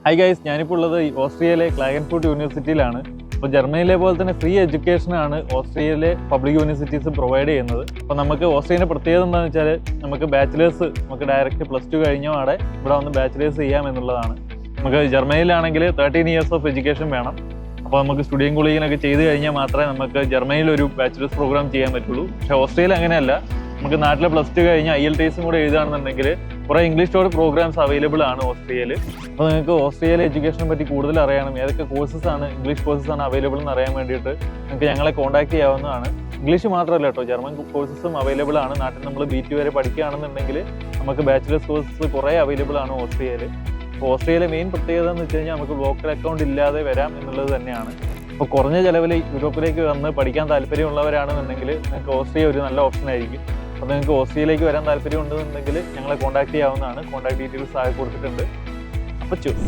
Hi guys, ഞാനിപ്പോൾ ഉള്ളത് ഓസ്ട്രിയയിലെ ക്ലാഗൻഫൂട്ട് യൂണിവേഴ്സിറ്റിയിലാണ്. അപ്പോൾ ജർമ്മനിയിലെ പോലെ തന്നെ ഫ്രീ എഡ്യൂക്കേഷനാണ് ഓസ്ട്രിയയിലെ പബ്ലിക് യൂണിവേഴ്സിറ്റീസ് പ്രൊവൈഡ് ചെയ്യുന്നത്. അപ്പോൾ നമുക്ക് ഓസ്ട്രിയയുടെ പ്രത്യേകത എന്താണെന്ന് വെച്ചാൽ നമുക്ക് ബാച്ചിലേഴ്സ് നമുക്ക് ഡയറക്റ്റ് +2 കഴിഞ്ഞോടെ ഇവിടെ വന്ന് ബാച്ചിലേഴ്സ് ചെയ്യാം എന്നുള്ളതാണ്. നമുക്ക് ജർമ്മനിയിലാണെങ്കിൽ 13 years ഓഫ് എഡ്യൂക്കേഷൻ വേണം. അപ്പോൾ നമുക്ക് സ്റ്റുഡിയൻ കോളേജിനൊക്കെ ചെയ്ത് കഴിഞ്ഞാൽ മാത്രമേ നമുക്ക് ജർമ്മനിയിൽ ഒരു ബാച്ചിലേഴ്സ് പ്രോഗ്രാം ചെയ്യാൻ പറ്റുള്ളൂ. പക്ഷേ ഓസ്ട്രിയയിൽ അങ്ങനെയല്ല. നമുക്ക് നാട്ടിലെ +2 കഴിഞ്ഞ് IELTS കൂടെ എഴുതുകയാണെന്നുണ്ടെങ്കിൽ കുറേ ഇംഗ്ലീഷ് ടോഡ് പ്രോഗ്രാംസ് അവൈലബിൾ ആണ് ഓസ്ട്രിയയിൽ. അപ്പോൾ നിങ്ങൾക്ക് ഓസ്ട്രിയയിലെ എഡ്യൂക്കേഷനെ പറ്റി കൂടുതൽ അറിയണം, ഏതൊക്കെ കോഴ്സസ് ആണ് ഇംഗ്ലീഷ് കോഴ്സസ് ആണ് അവൈലബിൾ എന്ന് അറിയാൻ വേണ്ടിയിട്ട് നിങ്ങൾക്ക് ഞങ്ങളെ കോൺടാക്ട് ചെയ്യാവുന്നതാണ്. ഇംഗ്ലീഷ് മാത്രമല്ല കേട്ടോ, ജർമ്മൻ കോഴ്സസും അവൈലബിൾ ആണ്. നാട്ടിൽ നമ്മൾ B2 വരെ പഠിക്കുകയാണെന്നുണ്ടെങ്കിൽ നമുക്ക് ബാച്ചിലേഴ്സ് കോഴ്സസ് കുറേ അവൈലബിൾ ആണ് ഓസ്ട്രിയയിൽ. അപ്പോൾ ഓസ്ട്രിയയിലെ മെയിൻ പ്രത്യേകത എന്ന് വെച്ച് കഴിഞ്ഞാൽ നമുക്ക് ലോക്കൽ അക്കൗണ്ട് ഇല്ലാതെ വരാം എന്നുള്ളത് തന്നെയാണ്. അപ്പോൾ കുറഞ്ഞ ചിലവിൽ യൂറോപ്പിലേക്ക് വന്ന് പഠിക്കാൻ താല്പര്യമുള്ളവരാണെന്നുണ്ടെങ്കിൽ നിങ്ങൾക്ക് ഓസ്ട്രിയ ഒരു നല്ല ഓപ്ഷൻ ആയിരിക്കും. അപ്പോൾ നിങ്ങൾക്ക് ഓസ്ട്രിയയിലേക്ക് വരാൻ താല്പര്യം ഉണ്ടെന്നുണ്ടെങ്കിൽ ഞങ്ങളെ കോൺടാക്ട് ചെയ്യാവുന്നതാണ്. കോൺടാക്ട് ഡീറ്റെയിൽസ് ആയി കൊടുത്തിട്ടുണ്ട്. അപ്പോൾ ചൂസ്.